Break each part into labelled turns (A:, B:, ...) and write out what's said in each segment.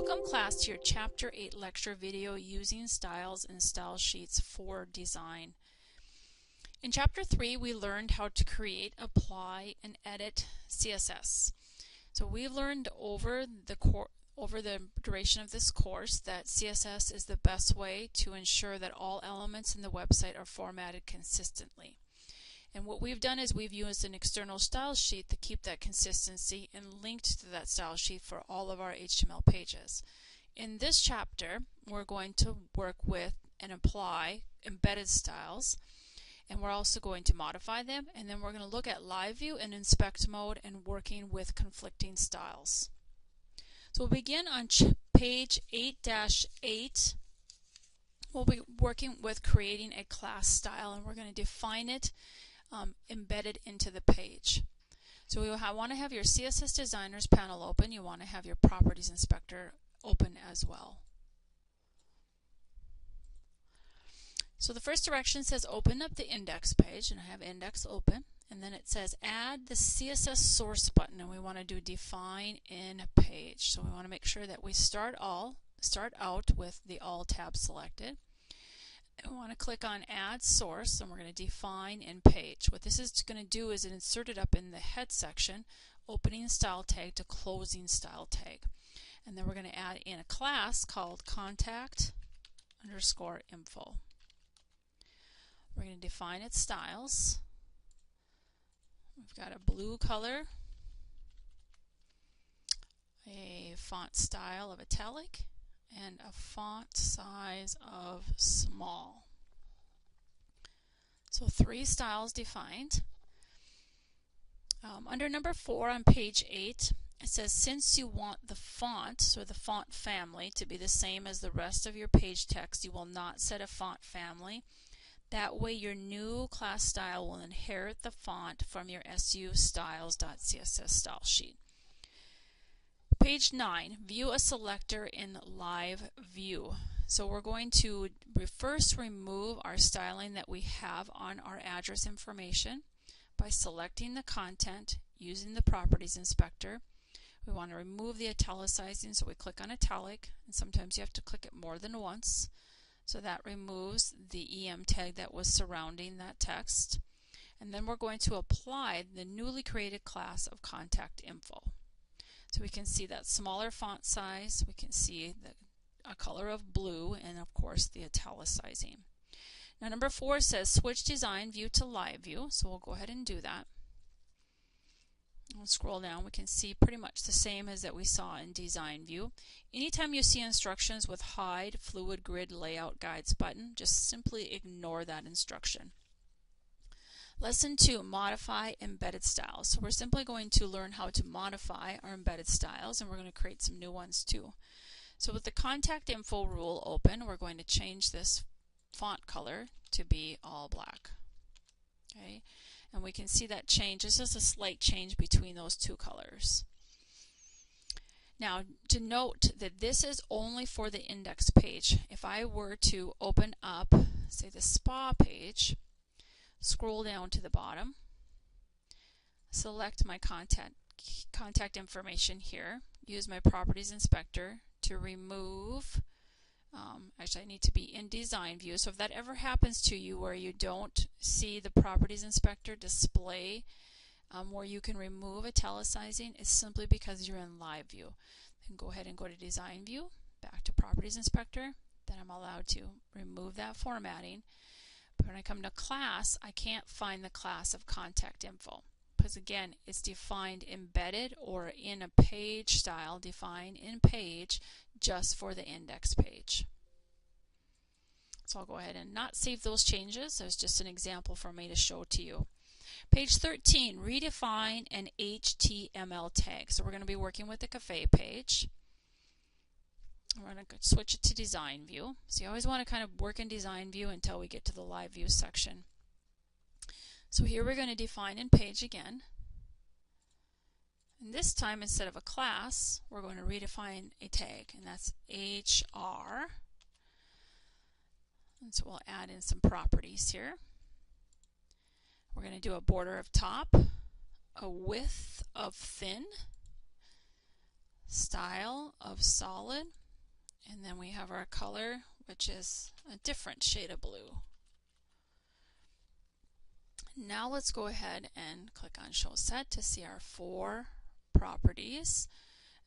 A: Welcome class to your Chapter 8 lecture video using styles and style sheets for design. In Chapter 3 we learned how to create, apply, and edit CSS. So we've learned over the duration of this course that CSS is the best way to ensure that all elements in the website are formatted consistently. And what we've done is we've used an external style sheet to keep that consistency and linked to that style sheet for all of our HTML pages. In this chapter, we're going to work with and apply embedded styles, and we're also going to modify them, and then we're going to look at live view and inspect mode and working with conflicting styles. So we'll begin on page 8-8. We'll be working with creating a class style, and we're going to define it embedded into the page. So we want to have your CSS Designers panel open. You want to have your Properties Inspector open as well. So the first direction says open up the index page, and I have index open, and then it says add the CSS source button, and we want to do define in page. So we want to make sure that we start out with the all tab selected. We want to click on add source, and we're going to define in page. What this is going to do is insert it up in the head section, opening style tag to closing style tag. And then we're going to add in a class called contact_info. We're going to define its styles. We've got a blue color, a font style of italic, and a font size of small. So 3 styles defined. Under number 4 on page 8, it says since you want the font, so the font family, to be the same as the rest of your page text, you will not set a font family. That way your new class style will inherit the font from your SU styles.css style sheet. Page 9, view a selector in live view. So we're going to first remove our styling that we have on our address information by selecting the content using the Properties Inspector. We want to remove the italicizing, so we click on italic, and sometimes you have to click it more than once. So that removes the EM tag that was surrounding that text. And then we're going to apply the newly created class of contact info. So we can see that smaller font size, we can see a color of blue, and of course the italicizing. Now number 4 says switch design view to live view, so we'll go ahead and do that. We'll scroll down, we can see pretty much the same as that we saw in design view. Anytime you see instructions with hide fluid grid layout guides button, just simply ignore that instruction. Lesson 2, modify embedded styles. So we're simply going to learn how to modify our embedded styles, and we're going to create some new ones too. So with the contact info rule open, we're going to change this font color to be all black. Okay, and we can see that change. This is a slight change between those two colors. Now to note that this is only for the index page. If I were to open up, say, the spa page, scroll down to the bottom, select my contact information here, use my Properties Inspector to remove, actually I need to be in design view, so if that ever happens to you where you don't see the Properties Inspector display where you can remove italicizing, it's simply because you're in live view. Then go ahead and go to design view, back to Properties Inspector, then I'm allowed to remove that formatting. But when I come to class, I can't find the class of contact info because again it's defined embedded or in a page style, defined in page just for the index page. So I'll go ahead and not save those changes. There's just an example for me to show to you. Page 13, redefine an HTML tag. So we're going to be working with the cafe page. We're going to switch it to design view. So you always want to kind of work in design view until we get to the live view section. So here we're going to define in page again. And this time, instead of a class, we're going to redefine a tag, and that's HR. And so we'll add in some properties here. We're going to do a border of top, a width of thin, style of solid, and then we have our color, which is a different shade of blue. Now let's go ahead and click on Show Set to see our 4 properties,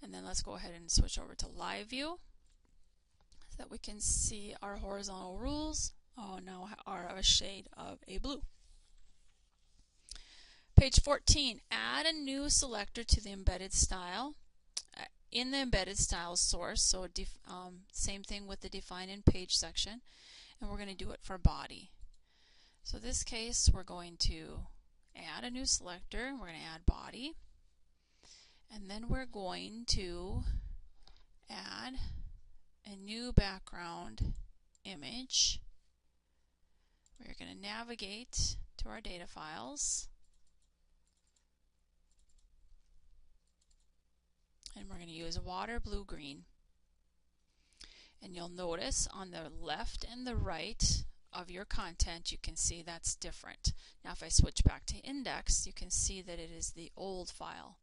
A: and then let's go ahead and switch over to Live View so that we can see our horizontal rules now are a shade of a blue. Page 14, add a new selector to the embedded style. In the embedded style source, so same thing with the define in page section, and we're going to do it for body. So in this case, we're going to add a new selector, we're going to add body, and then we're going to add a new background image. We're going to navigate to our data files, and we're going to use water, blue, green. And you'll notice on the left and the right of your content, you can see that's different. Now if I switch back to index, you can see that it is the old file.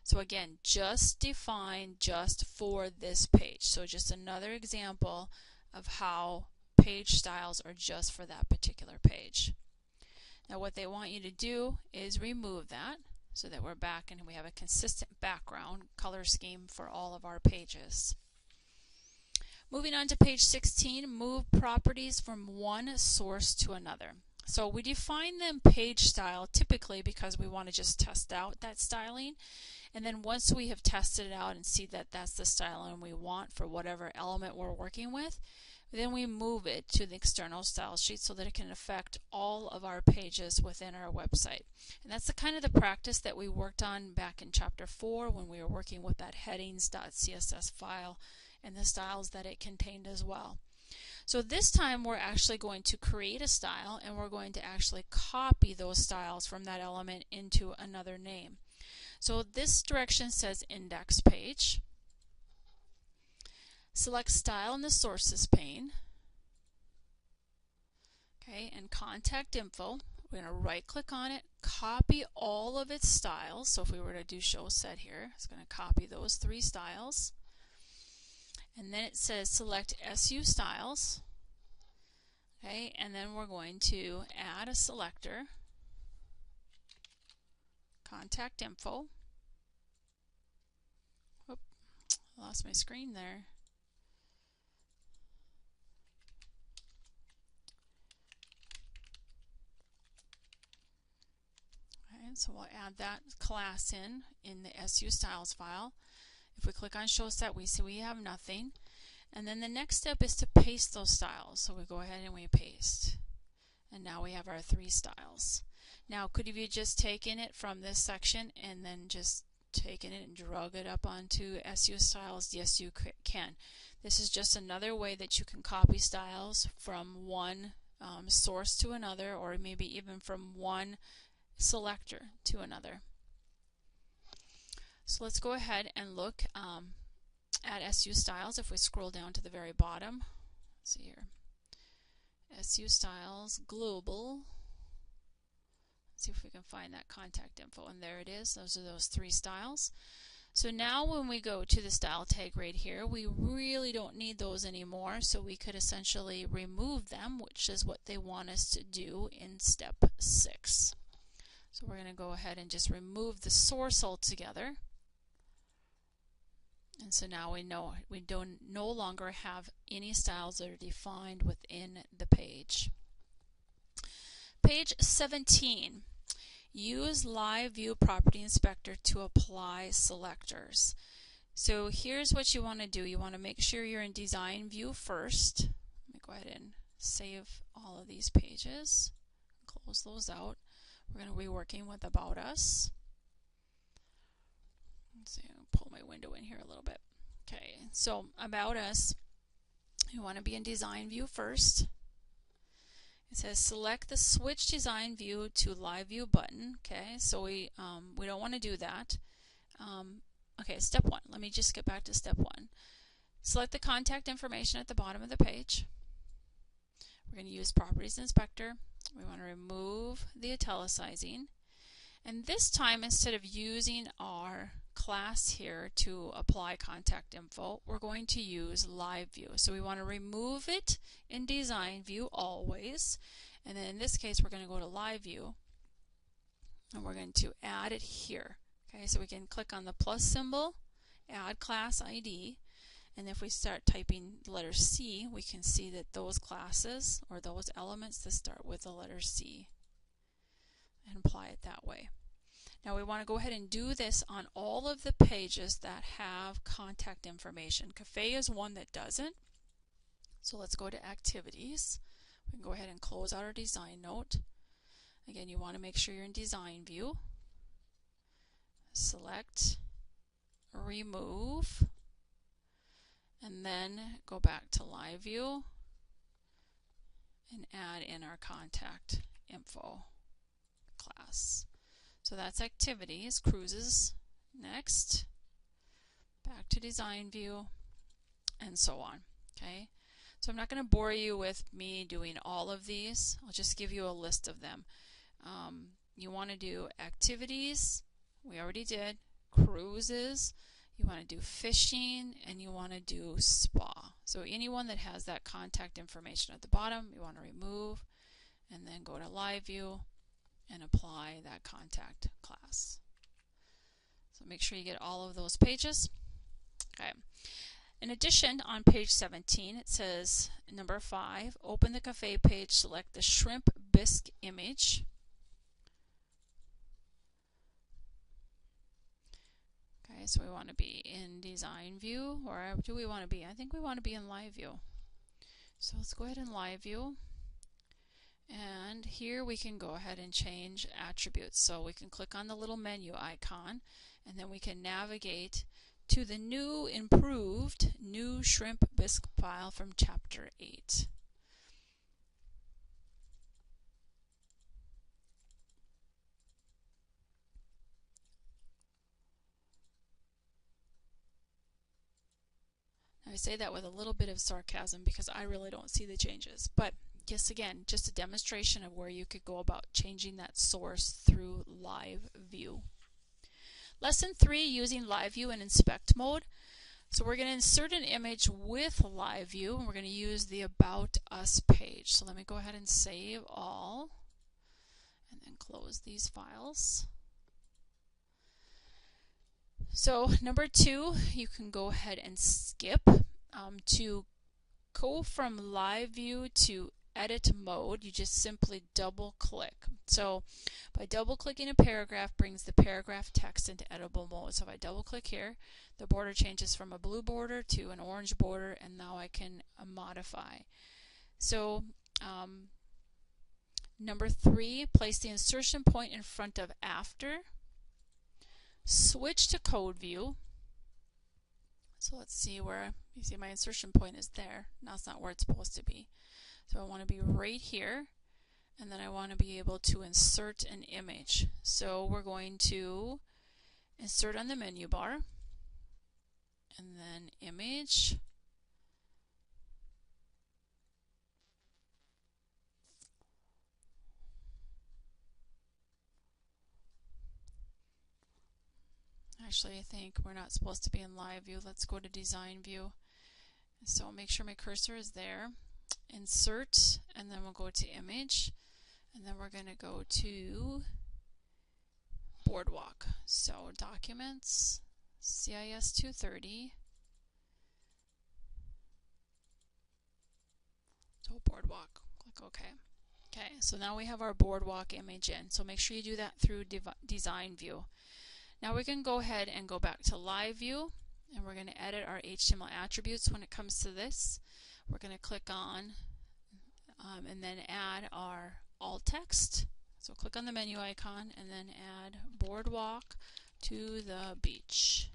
A: So again, just define just for this page. So just another example of how page styles are just for that particular page. Now what they want you to do is remove that so that we're back and we have a consistent background color scheme for all of our pages. Moving on to page 16, move properties from one source to another. So we define them page style typically because we want to just test out that styling, and then once we have tested it out and see that that's the styling we want for whatever element we're working with, then we move it to the external style sheet so that it can affect all of our pages within our website. And that's the kind of the practice that we worked on back in chapter 4 when we were working with that headings.css file and the styles that it contained as well. So this time we're actually going to create a style and we're going to actually copy those styles from that element into another name. So this direction says index page. Select style in the sources pane. Okay, and contact info. We're going to right click on it, copy all of its styles. So if we were to do show set here, it's going to copy those 3 styles. And then it says select SU styles. Okay, and then we're going to add a selector, contact info. Oop, I lost my screen there. Okay, so we'll add that class in the SU styles file. If we click on show set, we see we have nothing. And then the next step is to paste those styles. So we go ahead and we paste. And now we have our 3 styles. Now could you just taken it from this section and then just taken it and drug it up onto SU styles? Yes, you can. This is just another way that you can copy styles from one source to another, or maybe even from one selector to another. So let's go ahead and look at SU styles. If we scroll down to the very bottom, let's see here, SU styles global. Let's see if we can find that contact info, and there it is. Those are those 3 styles. So now when we go to the style tag right here, we really don't need those anymore, so we could essentially remove them, which is what they want us to do in step 6. So we're going to go ahead and just remove the source altogether. And so now we know we don't no longer have any styles that are defined within the page. Page 17. Use Live View Property Inspector to apply selectors. So here's what you want to do. You want to make sure you're in Design View first. Let me go ahead and save all of these pages. Close those out. We're going to be working with About Us. Let's see, I'll pull my window in here a little bit. Okay, so About Us, you want to be in Design View first. It says select the Switch Design View to Live View button. Okay, so we don't want to do that. Okay, step 1. Let me just get back to step 1. Select the contact information at the bottom of the page. We're going to use Properties Inspector. We want to remove the italicizing. And this time, instead of using our class here to apply contact info, we're going to use live view. So we want to remove it in design view always. And then in this case, we're going to go to live view and we're going to add it here. Okay, so we can click on the plus symbol, add class ID, and if we start typing the letter C, we can see that those classes or those elements that start with the letter C, and apply it that way. Now we want to go ahead and do this on all of the pages that have contact information. Cafe is one that doesn't. So let's go to activities. We can go ahead and close out our design note. Again, you want to make sure you're in design view. Select, remove, and then go back to live view and add in our contact info class. So that's activities, cruises, next, back to design view, and so on. Okay, so I'm not going to bore you with me doing all of these. I'll just give you a list of them. You want to do activities, we already did, cruises, you want to do fishing, and you want to do spa. So anyone that has that contact information at the bottom, you want to remove, and then go to live view and apply that contact class. So make sure you get all of those pages. Okay. In addition, on page 17, it says number 5, open the cafe page, select the shrimp bisque image. Okay, so we want to be in design view, or do we want to be? I think we want to be in live view. So let's go ahead and live view. And here we can go ahead and change attributes. So we can click on the little menu icon, and then we can navigate to the new, improved, new shrimp bisque file from chapter 8. I say that with a little bit of sarcasm because I really don't see the changes. But just again, just a demonstration of where you could go about changing that source through live view. Lesson 3, using live view in inspect mode. So we're going to insert an image with live view, and we're going to use the About Us page. So let me go ahead and save all, and then close these files. So number 2, you can go ahead and skip. To go from live view to edit mode, you just simply double click. So by double clicking a paragraph brings the paragraph text into editable mode. So if I double click here, the border changes from a blue border to an orange border, and now I can modify. So number 3, place the insertion point in front of after. Switch to code view. So let's see where, you see my insertion point is there. Now it's not where it's supposed to be. So I want to be right here, and then I want to be able to insert an image. So we're going to insert on the menu bar, and then image. Actually, I think we're not supposed to be in live view. Let's go to design view. So make sure my cursor is there. Insert, and then we'll go to image, and then we're going to go to boardwalk. So documents, CIS 230. So boardwalk. Click OK. Okay, so now we have our boardwalk image in. So make sure you do that through design view. Now we can go ahead and go back to live view, and we're going to edit our HTML attributes. When it comes to this, we're going to click on and then add our alt text. So click on the menu icon and then add boardwalk to the beach.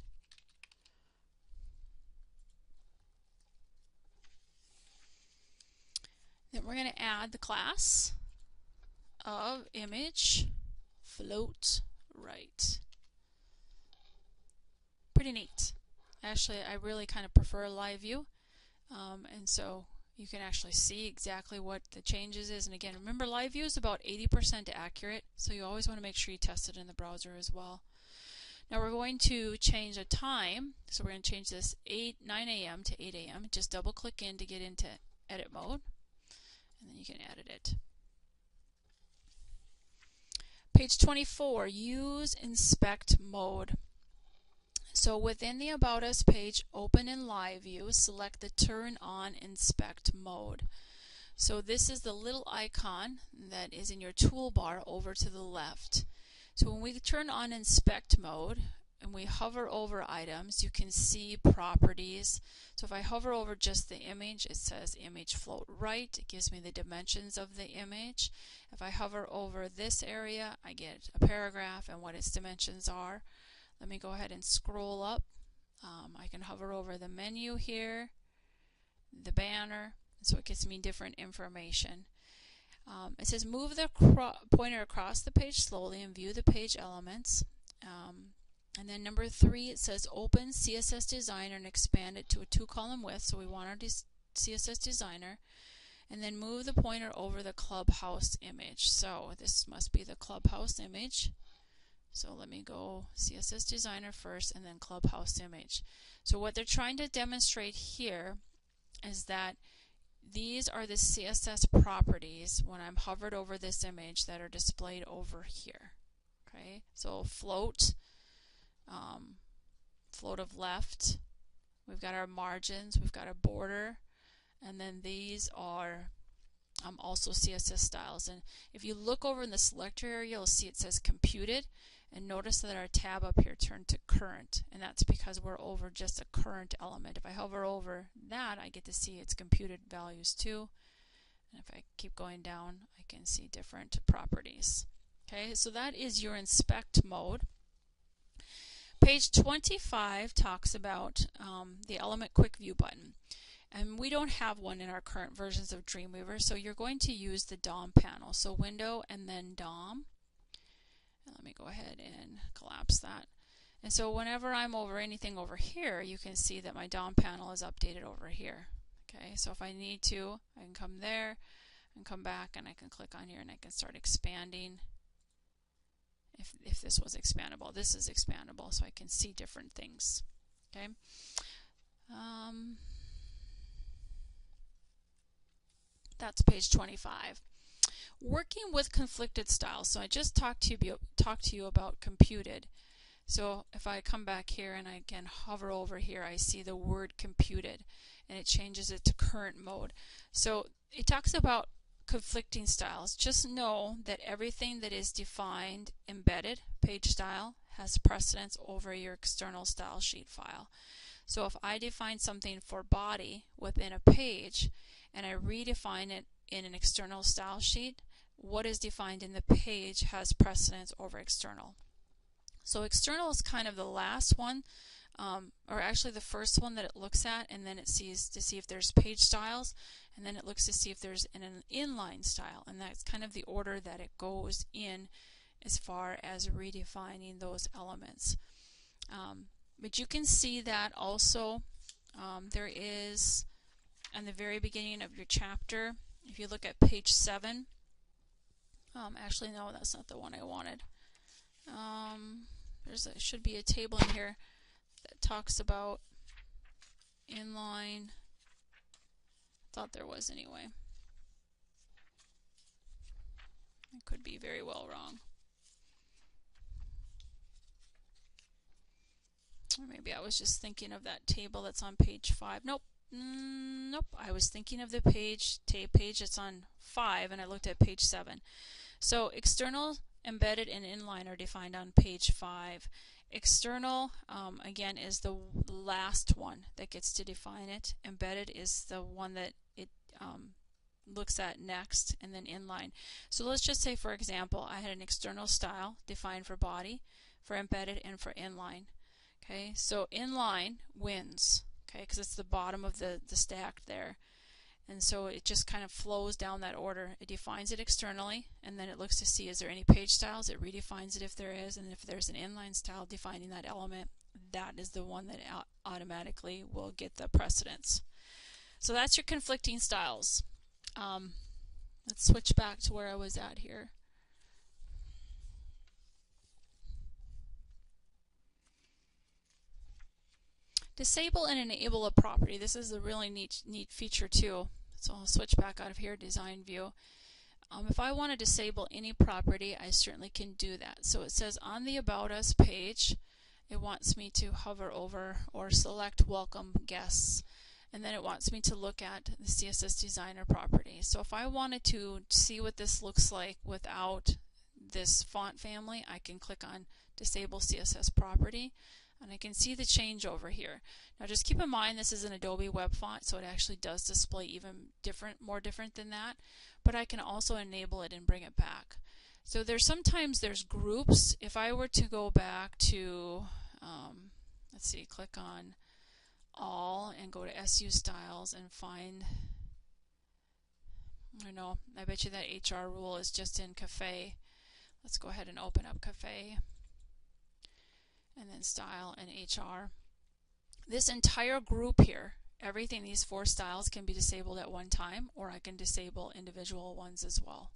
A: Then we're going to add the class of image float right. Pretty neat. Actually, I really kind of prefer live view, and so you can actually see exactly what the changes is. And again, remember, live view is about 80% accurate, so you always want to make sure you test it in the browser as well. Now we're going to change the time, so we're going to change this 9 a.m. to 8 a.m. Just double click in to get into edit mode, and then you can edit it. Page 24, use inspect mode. So within the About Us page, open in live view, select the turn on inspect mode. So this is the little icon that is in your toolbar over to the left. So when we turn on inspect mode and we hover over items, you can see properties. So if I hover over just the image, it says image float right. It gives me the dimensions of the image. If I hover over this area, I get a paragraph and what its dimensions are. Let me go ahead and scroll up. I can hover over the menu here, the banner, so it gives me different information. It says move the pointer across the page slowly and view the page elements. And then number 3, it says open CSS Designer and expand it to a 2-column width. So we want our CSS Designer. And then move the pointer over the Clubhouse image. So this must be the Clubhouse image. So let me go CSS Designer first and then Clubhouse image. So what they're trying to demonstrate here is that these are the CSS properties when I'm hovered over this image that are displayed over here. Okay, so float, float of left, we've got our margins, we've got a border, and then these are also CSS styles. And if you look over in the selector area, you'll see it says computed, and notice that our tab up here turned to current, and that's because we're over just a current element. If I hover over that, I get to see its computed values too, and if I keep going down, I can see different properties. Okay, so that is your inspect mode. Page 25 talks about the element quick view button. And we don't have one in our current versions of Dreamweaver, so you're going to use the DOM panel. So window and then DOM. Let me go ahead and collapse that. And so whenever I'm over anything over here, you can see that my DOM panel is updated over here. Okay, so if I need to, I can come there and come back and I can click on here and I can start expanding. If this was expandable, this is expandable, so I can see different things. Okay. That's page 25. Working with conflicted styles. So I just talked to you about computed. So if I come back here and I can hover over here, I see the word computed, and it changes it to current mode. So it talks about conflicting styles. Just know that everything that is defined embedded page style has precedence over your external style sheet file. So if I define something for body within a page and I redefine it in an external style sheet, what is defined in the page has precedence over external. So external is kind of the last one, or actually the first one that it looks at, and then it sees to see if there's page styles, and then it looks to see if there's an inline style, and that's kind of the order that it goes in as far as redefining those elements. But you can see that also there is, in the very beginning of your chapter, if you look at page 7, actually no, that's not the one I wanted. Should be a table in here that talks about inline. Thought there was anyway. I could be very well wrong. Or maybe I was just thinking of that table that's on page 5. Nope. Nope. I was thinking of the page that's on 5, and I looked at page 7. So external, embedded, and inline are defined on page 5. External, again, is the last one that gets to define it. Embedded is the one that it looks at next, and then inline. So let's just say, for example, I had an external style defined for body, for embedded, and for inline. Okay, so inline wins, okay, because it's the bottom of the stack there. And so it just kind of flows down that order. It defines it externally, and then it looks to see is there any page styles. It redefines it if there is, and if there's an inline style defining that element, that is the one that automatically will get the precedence. So that's your conflicting styles. Let's switch back to where I was at here. Disable and enable a property. This is a really neat feature too. So I'll switch back out of here, design view. If I want to disable any property, I certainly can do that. So it says on the About Us page, it wants me to hover over or select welcome guests, and then it wants me to look at the CSS Designer property. So if I wanted to see what this looks like without this font family, I can click on Disable CSS Property, and I can see the change over here. Now just keep in mind this is an Adobe web font, so it actually does display even more different than that, but I can also enable it and bring it back. So sometimes there's groups. If I were to go back to, let's see, click on All and go to SU Styles and find, I don't know, I bet you that HR rule is just in Cafe. Let's go ahead and open up Cafe, and then Style and HR. This entire group here, everything, these 4 styles can be disabled at one time, or I can disable individual ones as well.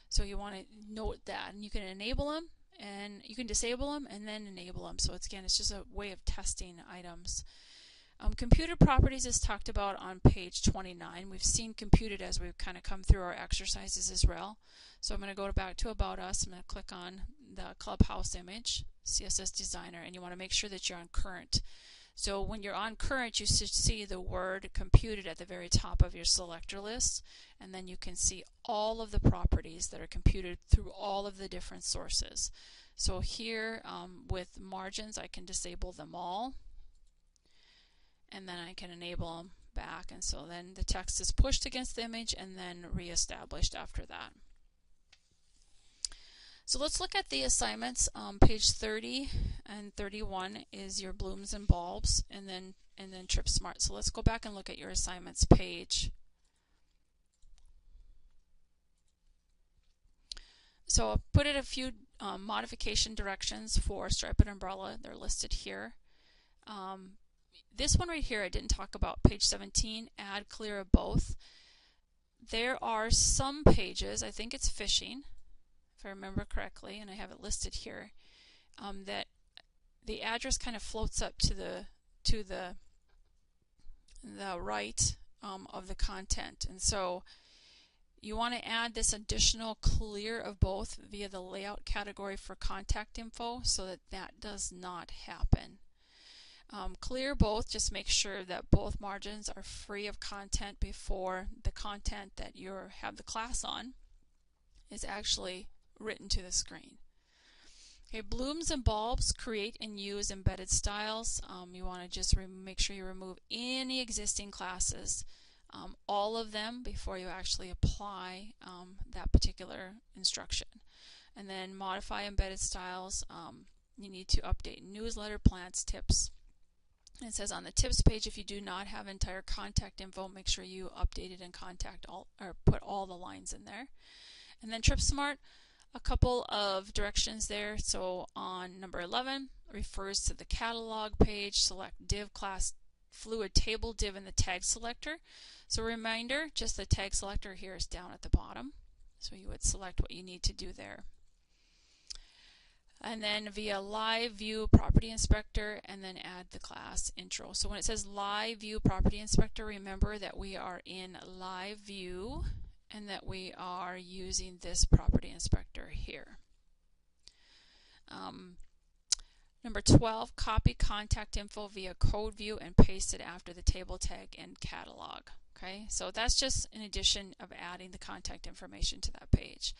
A: So you want to note that, and you can enable them, and you can disable them and then enable them. So it's just a way of testing items. Computed properties is talked about on page 29. We've seen computed as we've kind of come through our exercises as well. So I'm going to go back to About Us. I'm going to click on the Clubhouse image, CSS Designer, and you want to make sure that you're on current. So when you're on current, you should see the word computed at the very top of your selector list, and then you can see all of the properties that are computed through all of the different sources. So here with margins, I can disable them all, and then I can enable them back, and so then the text is pushed against the image and then reestablished after that. So let's look at the assignments. Page 30 and 31 is your blooms and bulbs, and then Trip Smart. So let's go back and look at your assignments page. So I'll put in a few modification directions for stripe and umbrella. They're listed here. This one right here I didn't talk about, page 17, add clear of both. There are some pages, I think it's fishing, if I remember correctly, and I have it listed here, that the address kind of floats up to the right of the content, and so you want to add this additional clear of both via the layout category for contact info so that that does not happen. Clear both, just make sure that both margins are free of content before the content that you have the class on is actually written to the screen. Okay, blooms and bulbs, create and use embedded styles. You want to just make sure you remove any existing classes, all of them, before you actually apply that particular instruction. And then modify embedded styles. You need to update newsletter, plans, tips. It says on the tips page, if you do not have entire contact info, make sure you update it and contact all, or put all the lines in there. And then Trip Smart, a couple of directions there. So on number 11, refers to the catalog page. Select div class fluid table div in the tag selector. So reminder, just the tag selector here is down at the bottom. So you would select what you need to do there. And then via live view property inspector, and then add the class intro. So when it says live view property inspector, remember that we are in live view and that we are using this property inspector here. Number 12, copy contact info via code view and paste it after the table tag and catalog. Okay, so that's just in addition of adding the contact information to that page.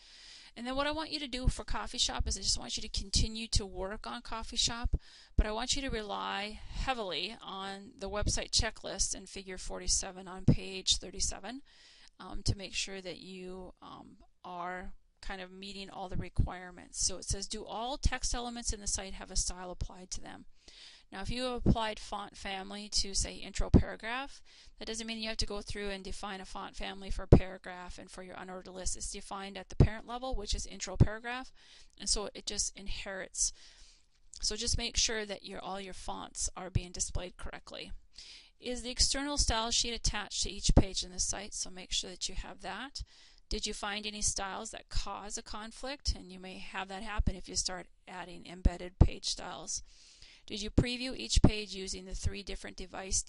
A: And then what I want you to do for Coffee Shop is I just want you to continue to work on Coffee Shop, but I want you to rely heavily on the website checklist in figure 47 on page 37 to make sure that you are kind of meeting all the requirements. So it says, do all text elements in the site have a style applied to them? Now if you have applied font family to, say, intro paragraph, that doesn't mean you have to go through and define a font family for paragraph and for your unordered list. It's defined at the parent level, which is intro paragraph, and so it just inherits. So just make sure that all your fonts are being displayed correctly. Is the external style sheet attached to each page in the site? So make sure that you have that. Did you find any styles that cause a conflict? And you may have that happen if you start adding embedded page styles. Did you preview each page using the 3 different device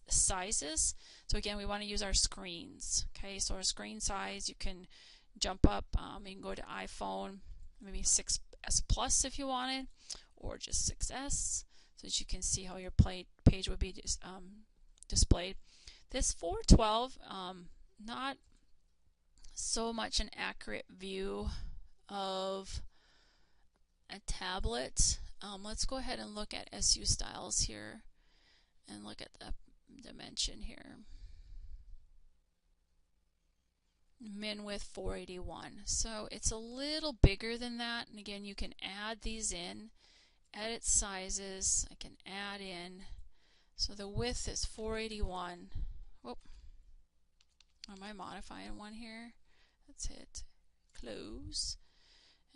A: sizes? So again, we want to use our screens. Okay, so our screen size, you can jump up, you can go to iPhone, maybe 6S Plus if you wanted, or just 6S, so that you can see how your page would be displayed. This 412, not so much an accurate view of a tablet. Let's go ahead and look at SU styles here and look at the dimension here. Min width 481. So it's a little bigger than that, and again, you can add these in, edit sizes. I can add in. So the width is 481. Whoop. Am I modifying one here? Let's hit close.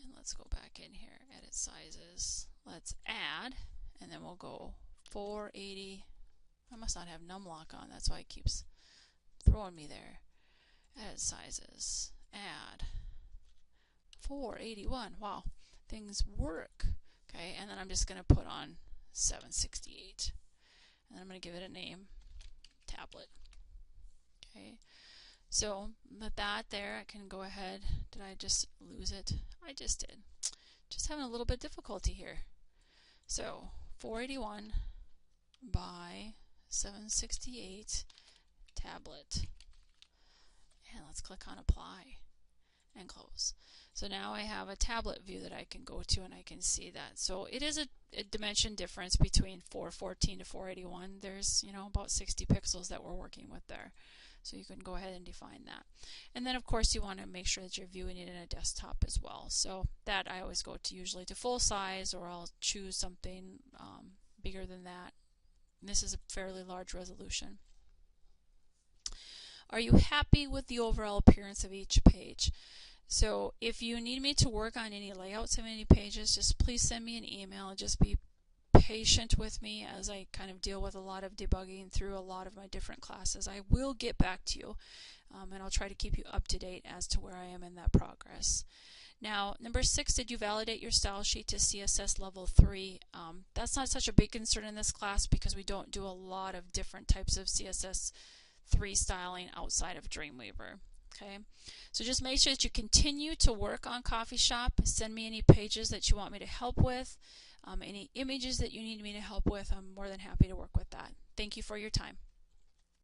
A: And let's go back in here, edit sizes. Let's add, and then we'll go 480. I must not have numlock on, that's why it keeps throwing me there. Edit sizes, add 481. Wow, things work. Okay, and then I'm just going to put on 768. And I'm going to give it a name, tablet. Okay, so with that there, I can go ahead. Did I just lose it? I just did. Just having a little bit of difficulty here. So 481 by 768 tablet. And let's click on apply and close. So now I have a tablet view that I can go to, and I can see that. So it is a dimension difference between 414 to 481. There's, about 60 pixels that we're working with there. So you can go ahead and define that. And then of course you want to make sure that you're viewing it in a desktop as well. So that I always go to usually to full size, or I'll choose something bigger than that. And this is a fairly large resolution. Are you happy with the overall appearance of each page? So if you need me to work on any layouts of any pages, just please send me an email. Just be patient with me as I kind of deal with a lot of debugging through a lot of my different classes. I will get back to you, and I'll try to keep you up to date as to where I am in that progress. Now, number 6, did you validate your style sheet to CSS level 3? That's not such a big concern in this class because we don't do a lot of different types of CSS 3 styling outside of Dreamweaver. Okay, so just make sure that you continue to work on Coffee Shop. Send me any pages that you want me to help with, any images that you need me to help with. I'm more than happy to work with that. Thank you for your time.